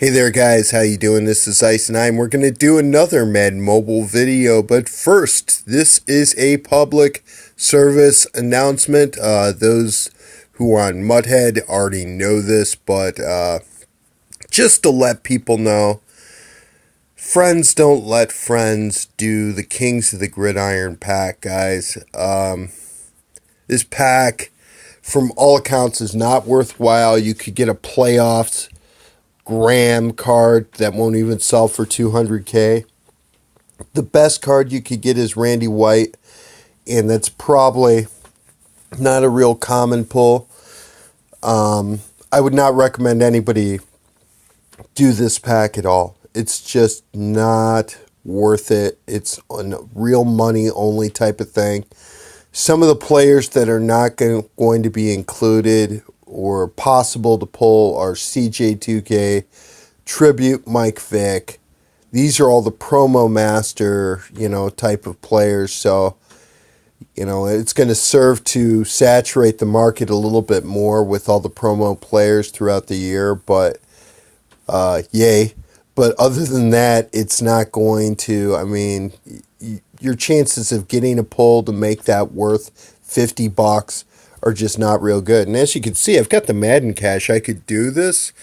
Hey there guys, how you doing? This is Ice9. We're going to do another Madden Mobile video, but first, this is a public service announcement. Those who are on Mudhead already know this, but just to let people know, friends don't let friends do the Kings of the Gridiron pack, guys. This pack, from all accounts, is not worthwhile. You could get a playoffs Graham card that won't even sell for $200K. The best card you could get is Randy White, and that's probably not a real common pull. I would not recommend anybody do this pack at all. It's just not worth it. It's a real money only type of thing. Some of the players that are not going to be included or possible to pull are CJ2K, Tribute Mike Vick. These are all the promo master, type of players. So, it's going to serve to saturate the market a little bit more with all the promo players throughout the year. But, yay. But other than that, it's not going to, your chances of getting a pull to make that worth $50 are just not real good. And as you can see, I've got the Madden cash. I could do this,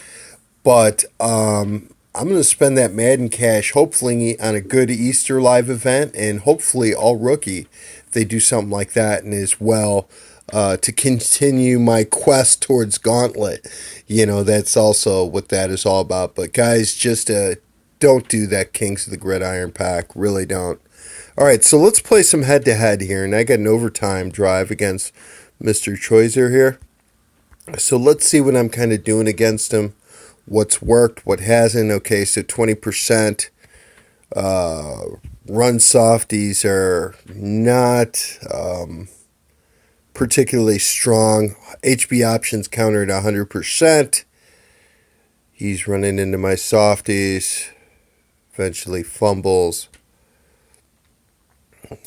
but I'm going to spend that Madden cash hopefully on a good Easter live event, and hopefully all rookie if they do something like that, and as well to continue my quest towards Gauntlet. That's also what that is all about. But guys, just don't do that Kings of the Gridiron pack. Really don't. All right, so let's play some head-to-head here, and I got an overtime drive against Mr. Choizer here. So let's see what I'm kind of doing against him. What's worked, what hasn't. Okay, so 20%. Run softies are not particularly strong. HB options countered 100%. He's running into my softies. Eventually fumbles.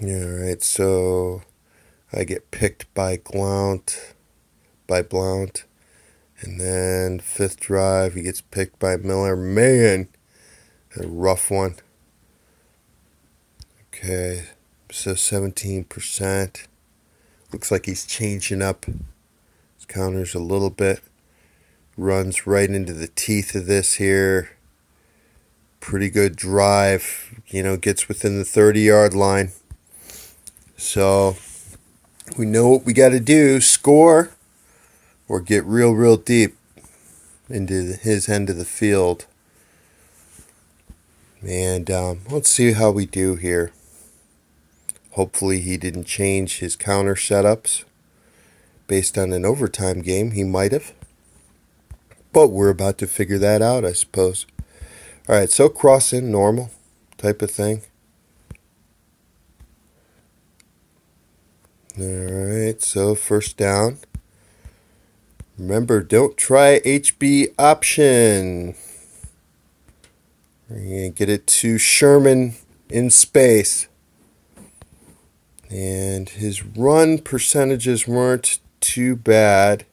Alright, so I get picked by Blount, and then fifth drive, he gets picked by Miller. Man, a rough one. Okay, so 17%. Looks like he's changing up his counters a little bit. Runs right into the teeth of this here. Pretty good drive, gets within the 30-yard line. So we know what we got to do, score or get real deep into his end of the field. And let's see how we do here. Hopefully he didn't change his counter setups based on an overtime game. He might have. But we're about to figure that out, I suppose. All right, so cross in, normal type of thing. Alright, so first down. Remember, don't try HB option. We're going to get it to Sherman in space. And his run percentages weren't too bad.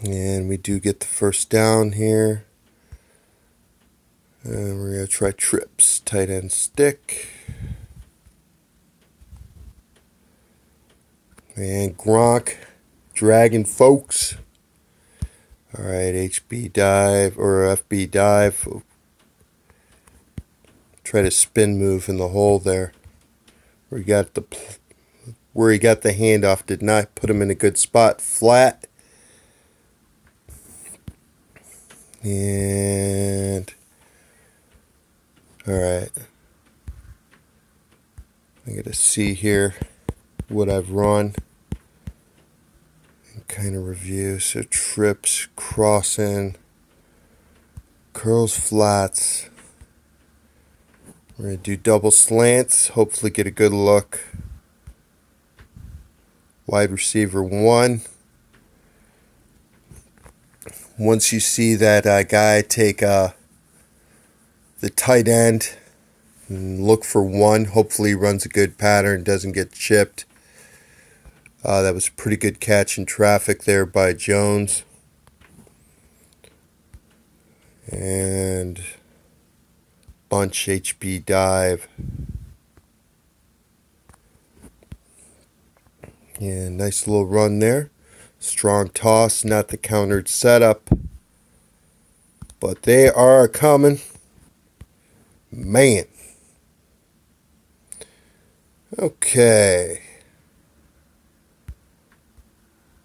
And we do get the first down here. And we're going to try trips, tight end stick. And Gronk, dragging folks. Alright, HB dive, or FB dive. Try to spin move in the hole there. Where he got the handoff did not put him in a good spot. Flat. And alright, I got to see here what I've run and kind of review. So trips, crossing, curls, flats. We're going to do double slants, hopefully get a good look. Wide receiver 1. Once you see that guy take the tight end, and look for 1. Hopefully he runs a good pattern, doesn't get chipped. That was a pretty good catch in traffic there by Jones. And bunch HB dive. Yeah, nice little run there. Strong toss, not the countered setup. But they are coming. Man. Okay.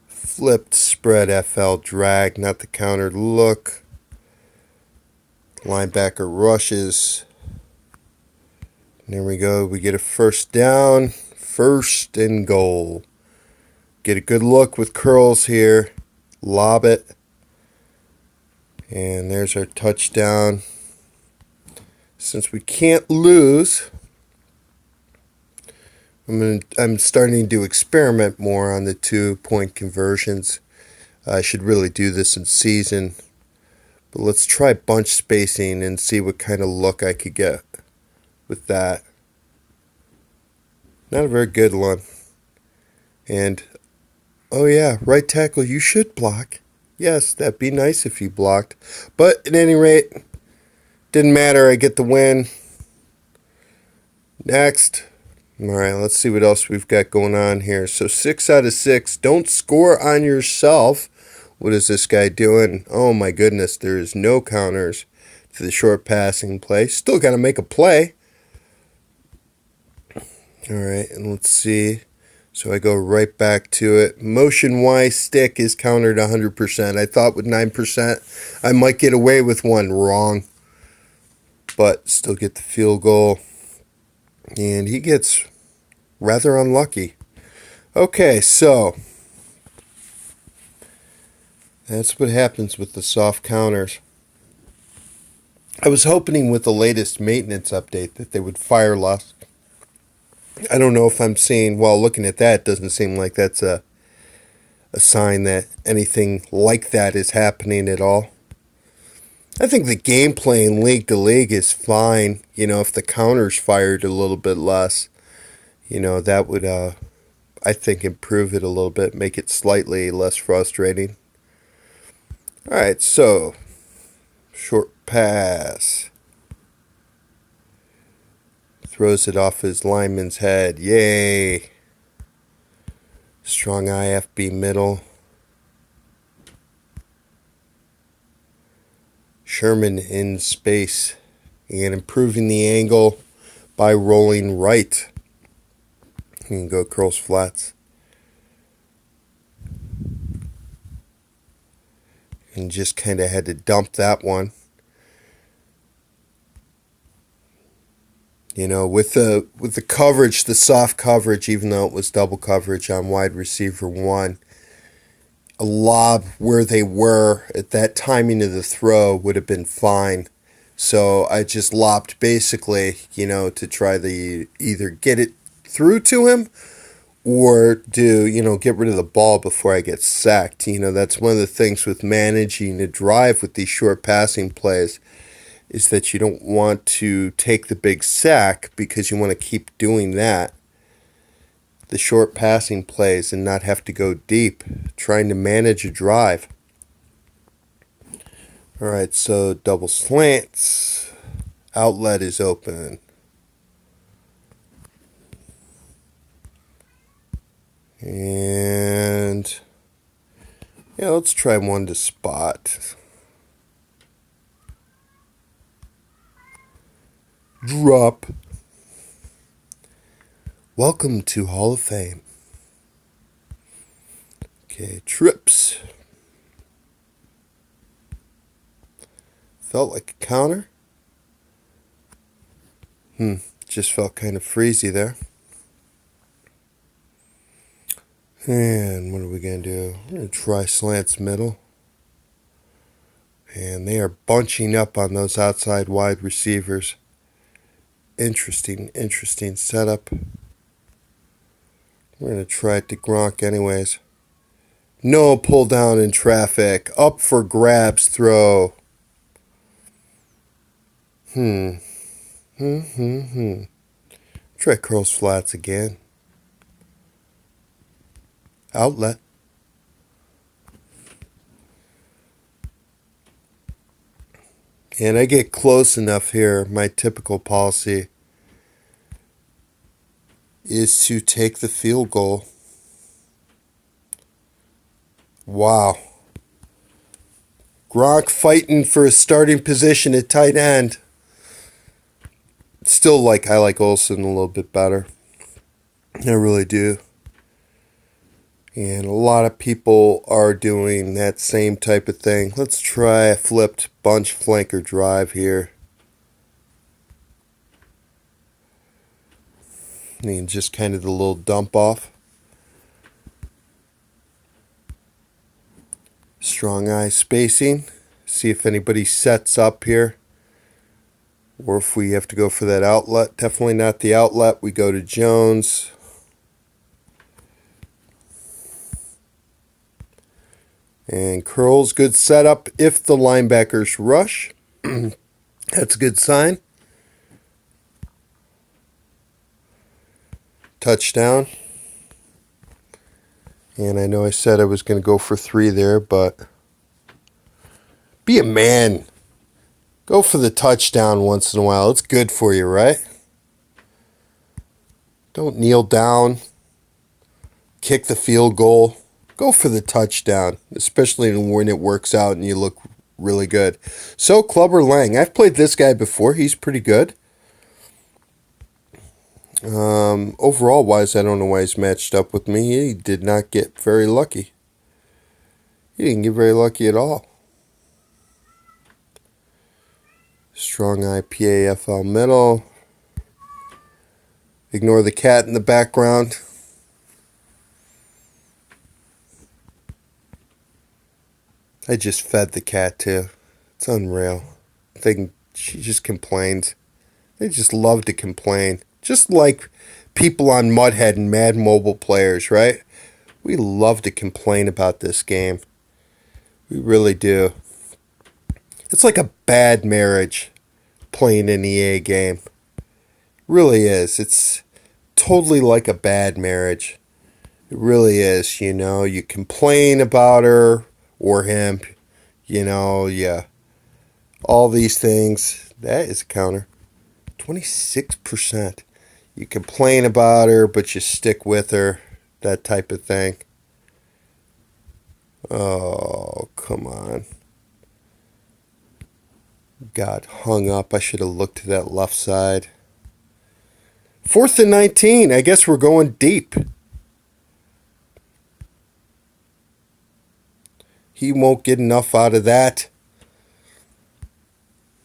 Flipped spread FL drag, not the countered look. Linebacker rushes. And there we go. We get a first down. First and goal. Get a good look with curls here. Lob it. And there's our touchdown. Since we can't lose, I'm starting to experiment more on the 2-point conversions. I should really do this in season. But let's try bunch spacing and see what kind of look I could get with that. Not a very good one. And, oh yeah, right tackle, you should block. Yes, that'd be nice if you blocked. But at any rate, didn't matter. I get the win. Next. All right, let's see what else we've got going on here. So 6 out of 6. Don't score on yourself. What is this guy doing? Oh my goodness, there is no counters to the short passing play. Still got to make a play. All right, and let's see. So I go right back to it. Motion Y stick is countered 100%. I thought with 9% I might get away with one. Wrong. But still get the field goal. And he gets rather unlucky. Okay, so that's what happens with the soft counters. I was hoping with the latest maintenance update that they would fire less. I don't know if I'm seeing, well, looking at that, it doesn't seem like that's a sign that anything like that is happening at all. I think the gameplay in league to league is fine. You know, if the counters fired a little bit less, you know, that would, I think, improve it a little bit, make it slightly less frustrating. All right, so short pass. Throws it off his lineman's head. Yay. Strong IFB middle. Sherman in space and improving the angle by rolling right. You can go curls flats. And just kind of had to dump that one. You know, with the coverage, the soft coverage, even though it was double coverage on wide receiver 1, a lob where they were at that timing of the throw would have been fine. So I just lobbed basically, you know, to try to either get it through to him or get rid of the ball before I get sacked. You know, that's one of the things with managing a drive with these short passing plays is that you don't want to take the big sack because you want to keep doing that. The short passing plays and not have to go deep, trying to manage a drive. All right, so double slants. Outlet is open. And yeah, let's try one to spot. Drop. Welcome to Hall of Fame. Okay, trips. Felt like a counter. Just felt kind of freezy there. And what are we going to do? We're going to try slants middle. And they are bunching up on those outside wide receivers. Interesting setup. We're going to try it to Gronk anyways. No pull down in traffic. Up for grabs throw. Try curls flats again. outlet. And I get close enough here. My typical policy is to take the field goal. Wow. Gronk fighting for a starting position at tight end. Still I like Olsen a little bit better. I really do. And a lot of people are doing that same type of thing. Let's try a flipped bunch flanker drive here. And just kind of the little dump off. Strong eye spacing. See if anybody sets up here. Or if we have to go for that outlet. Definitely not the outlet. We go to Jones. And curls, good setup if the linebackers rush. That's a good sign. Touchdown. And I know I said I was going to go for 3 there, but be a man. Go for the touchdown once in a while. It's good for you, right? Don't kneel down. Kick the field goal. Go for the touchdown, especially when it works out and you look really good. So, Clubber Lang. I've played this guy before. He's pretty good. Overall wise, I don't know why he's matched up with me. He did not get very lucky. He didn't get very lucky at all. Strong eye PAFL middle. Ignore the cat in the background. I just fed the cat too. It's unreal. She just complains. They just love to complain. Just like people on Mudhead and Madden Mobile players, right? We love to complain about this game. We really do. It's like a bad marriage playing an EA game. It really is. It's totally like a bad marriage. It really is, you know. You complain about her or him, you know, yeah. All these things. That is a counter. 26%. You complain about her, but you stick with her. That type of thing. Oh, come on. Got hung up. I should have looked to that left side. 4th and 19. I guess we're going deep. He won't get enough out of that.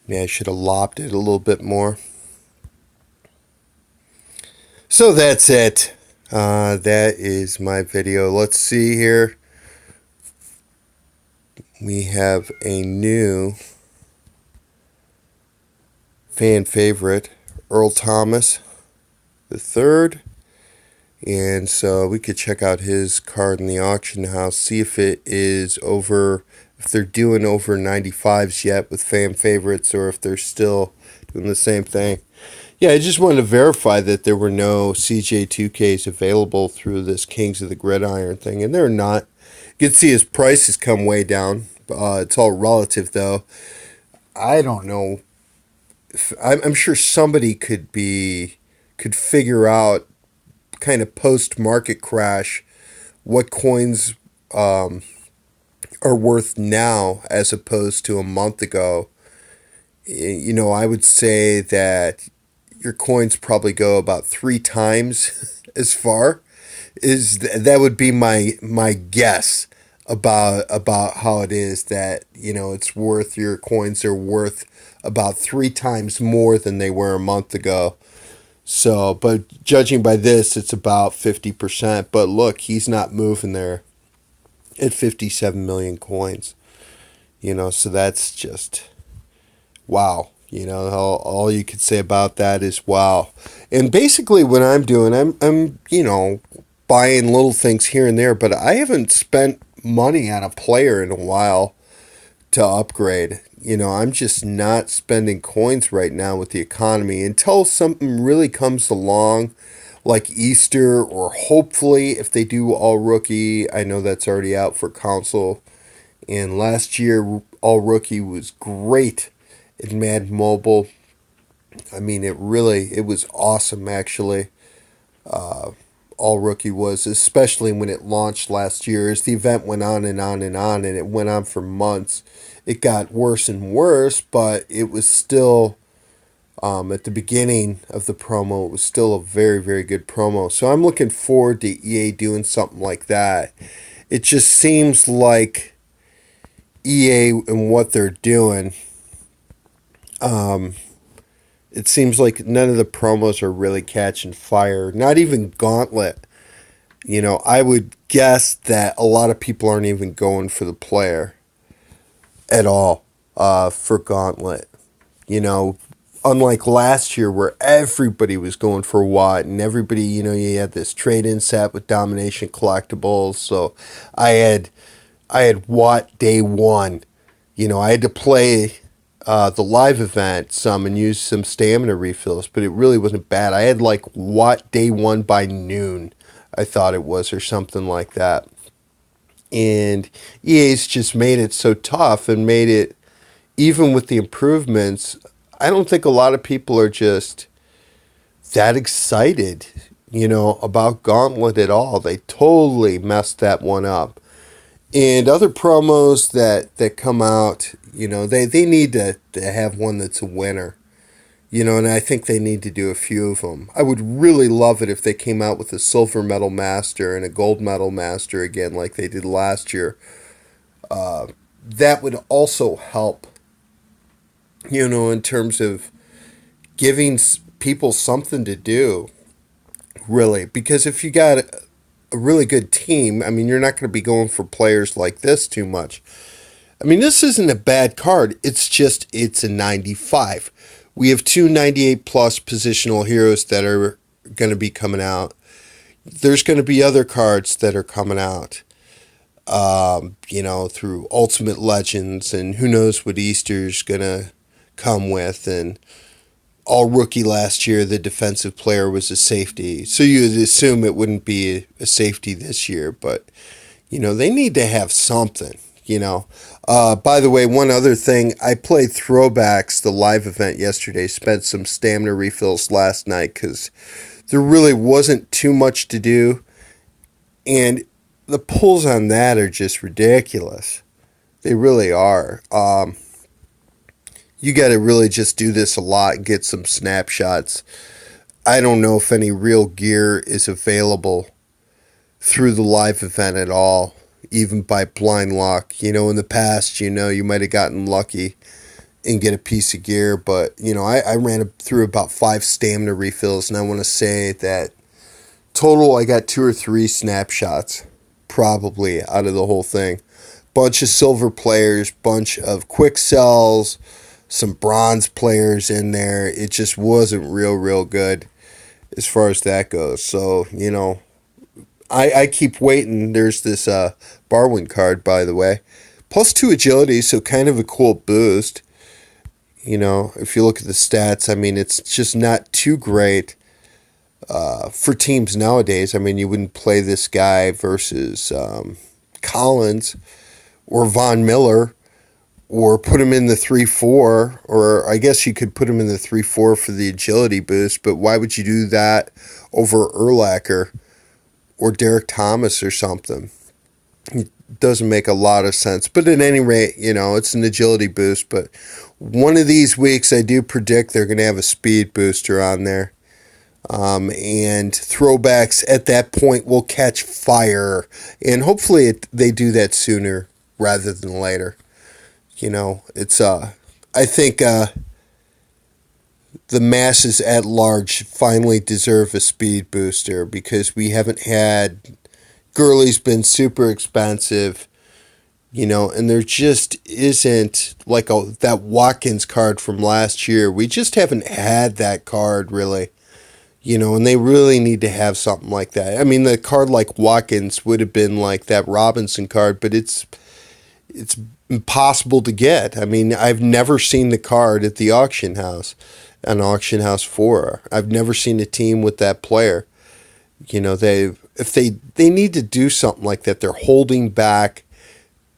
Yeah, I should have lobbed it a little bit more. So that's it. That is my video. Let's see here. We have a new fan favorite, Earl Thomas III. And so we could check out his card in the auction house, see if it is over, if they're doing over 95s yet with fan favorites, or if they're still doing the same thing. Yeah, I just wanted to verify that there were no CJ2Ks available through this Kings of the Gridiron thing, and they're not. You can see his price has come way down. It's all relative, though. I don't know. I'm sure somebody could figure out kind of post-market crash what coins are worth now as opposed to a month ago. You know, I would say that your coins probably go about 3 times as far. That would be my guess about how it is that, you know, it's worth, your coins are worth about 3 times more than they were a month ago. So, but judging by this, it's about 50%. But look, he's not moving there at 57 million coins. You know, so that's just wow. You know, all you could say about that is wow. And basically what I'm doing, I'm you know, buying little things here and there, but I haven't spent money on a player in a while to upgrade. You know, I'm just not spending coins right now with the economy until something really comes along, like Easter, or hopefully if they do all rookie. I know that's already out for console. And last year, all rookie was great in Madden Mobile. I mean, it was awesome actually. All rookie was, especially when it launched last year. As the event went on and on and on, and it went on for months, it got worse and worse, but it was still, at the beginning of the promo, it was still a very, very good promo. So I'm looking forward to EA doing something like that. It just seems like EA and what they're doing, it seems like none of the promos are really catching fire. Not even Gauntlet. I would guess that a lot of people aren't even going for the player at all, for Gauntlet. Unlike last year where everybody was going for Watt, and everybody, you had this trade-in set with Domination collectibles. So I had Watt day one. I had to play the live event some and use some stamina refills, but it really wasn't bad. I had like Watt day one by noon, I thought it was, or something like that. And EA's just made it so tough, and made it, even with the improvements, I don't think a lot of people are just that excited, about Gauntlet at all. They totally messed that one up. And other promos that come out, they need to have one that's a winner. And I think they need to do a few of them. I would really love it if they came out with a silver medal master and a gold medal master again, like they did last year. That would also help, in terms of giving people something to do, really. Because if you got a really good team, I mean, you're not going to be going for players like this too much. I mean, this isn't a bad card. It's a 95. We have two 98 plus positional heroes that are going to be coming out. There's going to be other cards that are coming out, through Ultimate Legends, and who knows what Easter's going to come with. And all rookie last year, the defensive player was a safety. So you'd assume it wouldn't be a safety this year, but, they need to have something, By the way, one other thing, I played Throwbacks, the live event yesterday, spent some stamina refills last night because there really wasn't too much to do. And the pulls on that are just ridiculous. They really are. You got to really just do this a lot and get some snapshots. I don't know if any real gear is available through the live event at all, even by blind luck. In the past, you might have gotten lucky and get a piece of gear, but, I ran through about 5 stamina refills, and I want to say that total I got 2 or 3 snapshots, probably, out of the whole thing. Bunch of silver players, bunch of quick sells, some bronze players in there. It just wasn't real good as far as that goes. So, I keep waiting. There's this Barwin card, by the way. +2 agility, so kind of a cool boost. If you look at the stats, I mean, it's just not too great for teams nowadays. I mean, you wouldn't play this guy versus Collins or Von Miller, or put him in the 3-4, or I guess you could put him in the 3-4 for the agility boost, but why would you do that over Urlacher or Derek Thomas or something? It doesn't make a lot of sense. But at any rate, it's an agility boost. But one of these weeks, I do predict they're going to have a speed booster on there. And Throwbacks at that point will catch fire. And hopefully they do that sooner rather than later. It's I think the masses at large finally deserve a speed booster, because we haven't had, Gurley's been super expensive, and there just isn't like that Watkins card from last year. We just haven't had that card really, and they really need to have something like that. I mean, the card like Watkins would have been like that Robinson card, but it's impossible to get. I mean, I've never seen the card at the auction house, an auction house 4. I've never seen a team with that player. If they need to do something like that, they're holding back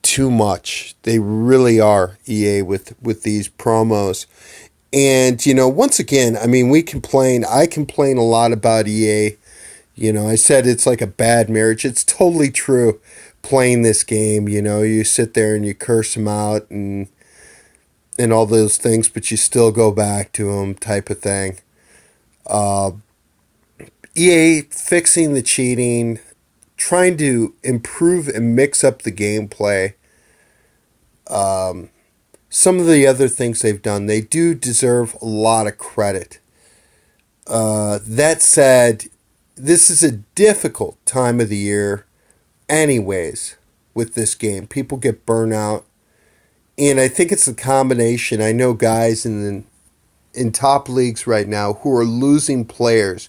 too much. They really are, EA, with these promos. And once again, I mean, I complain a lot about EA. I said it's like a bad marriage. It's totally true. Playing this game, you sit there and you curse them out and all those things, but you still go back to them, type of thing. EA fixing the cheating, trying to improve and mix up the gameplay. Some of the other things they've done, they do deserve a lot of credit. That said, this is a difficult time of the year anyways with this game. People get burnout. And I think it's a combination. I know guys in top leagues right now who are losing players.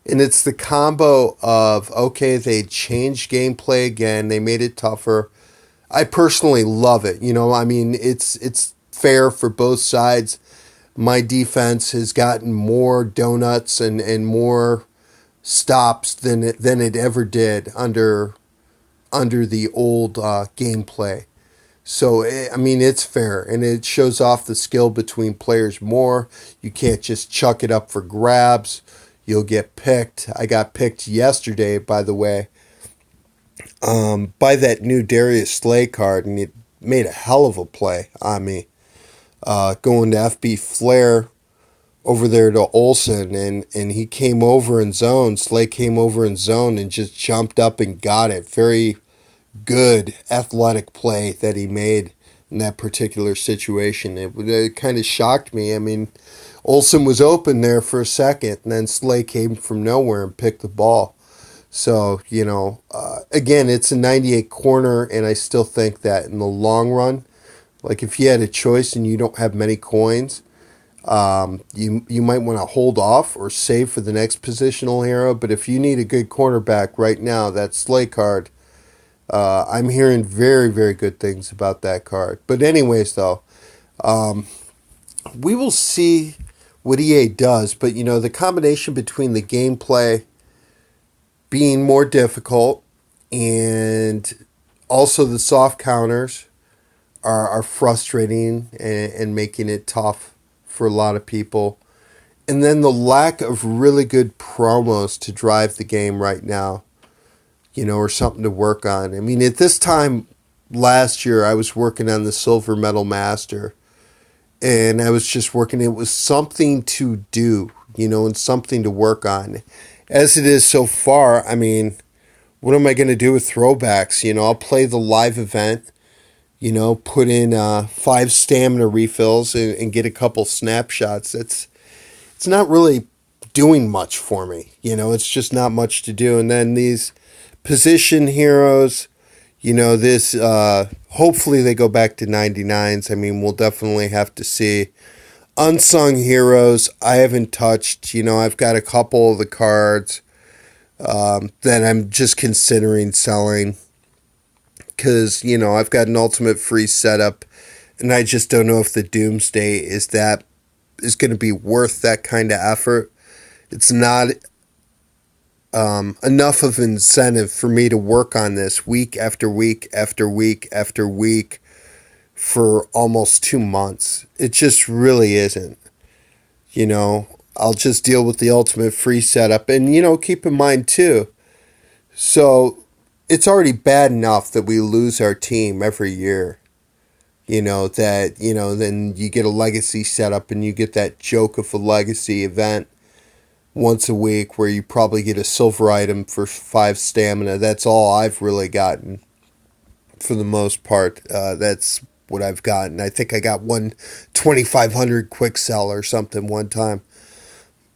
And it's the combo of, okay, they changed gameplay again. They made it tougher. I personally love it. I mean, it's fair for both sides. My defense has gotten more donuts and more stops than it ever did under the old gameplay. So, I mean, it's fair, and it shows off the skill between players more. You can't just chuck it up for grabs. You'll get picked. I got picked yesterday, by the way, by that new Darius Slay card, and it made a hell of a play on me. Going to FB Flair over there to Olsen, and he came over in zone. Slay came over in zone and just jumped up and got it. Very good athletic play that he made in that particular situation. It kind of shocked me. I mean, Olsen was open there for a second, and then Slay came from nowhere and picked the ball. So, again, it's a 98 corner, and I still think that in the long run, like if you had a choice and you don't have many coins, you might want to hold off or save for the next positional hero. But if you need a good cornerback right now, that Slay card, I'm hearing very, very good things about that card. But anyways, though, we will see what EA does. But, the combination between the gameplay being more difficult and also the soft counters are frustrating and making it tough for a lot of people. And then the lack of really good promos to drive the game right now, or something to work on. I mean, at this time last year, I was working on the Silver Medal Master, and I was just working. It was something to do, and something to work on. As it is so far, I mean, what am I going to do with throwbacks? I'll play the live event, put in 5 stamina refills and get a couple snapshots. It's not really doing much for me. It's just not much to do. And then these position heroes, this, hopefully they go back to 99s. I mean, we'll definitely have to see. Unsung heroes, I haven't touched. I've got a couple of the cards that I'm just considering selling. Because, I've got an ultimate free setup, and I just don't know if the Doomsday is going to be worth that kind of effort. It's not enough of incentive for me to work on this week after week after week after week for almost 2 months. It just really isn't. I'll just deal with the ultimate free setup. And, keep in mind, too, so it's already bad enough that we lose our team every year. Then you get a legacy setup and you get that joke of a legacy event once a week where you probably get a silver item for 5 stamina. That's all I've really gotten for the most part. That's what I've gotten. I think I got one 2,500 quick sell or something one time.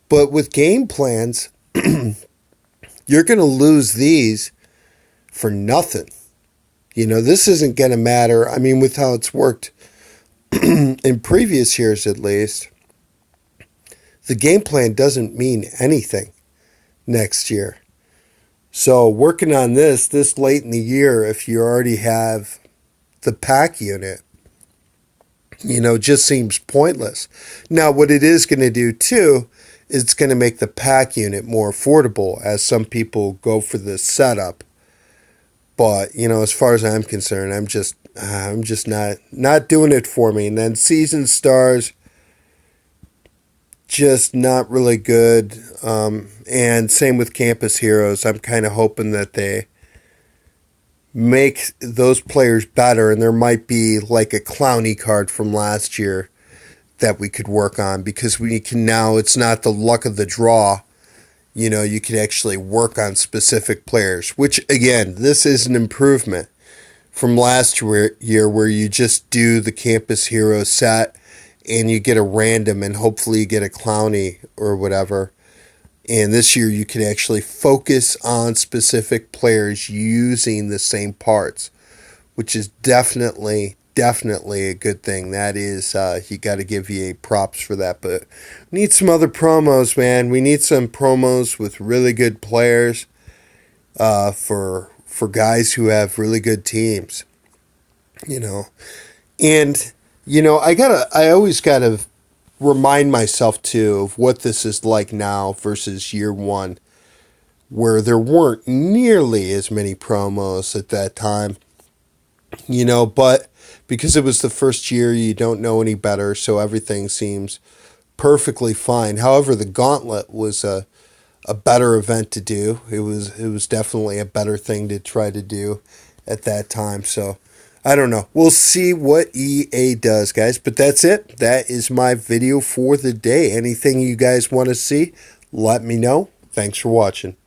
But with game plans, you're going to lose these for nothing. This isn't going to matter. I mean, with how it's worked in previous years at least, the game plan doesn't mean anything next year. So working on this late in the year, if you already have the pack unit, just seems pointless. Now, what it is going to do too it's going to make the pack unit more affordable, as some people go for this setup. But, you know, as far as I'm concerned, I'm just not doing it for me. And then Season Stars, just not really good. And same with Campus Heroes. I'm kind of hoping that they make those players better, and there might be like a Clowney card from last year that we could work on, because we can now, it's not the luck of the draw. You know, you can actually work on specific players, which again, this is an improvement from last year where you just do the Campus Hero set and you get a random and hopefully you get a Clowney or whatever. And this year you can actually focus on specific players using the same parts, which is definitely a good thing. That is, you got to give EA props for that. But we need some other promos, man. We need some promos with really good players for guys who have really good teams, you know. And, you know, I always got to remind myself, too, of what this is like now versus year one, where there weren't nearly as many promos at that time, you know, but because it was the first year, you don't know any better, so everything seems perfectly fine. However, the Gauntlet was a better event to do. It was definitely a better thing to try to do at that time. So I don't know. We'll see what EA does, guys. But that's it. That is my video for the day. Anything you guys want to see, let me know. Thanks for watching.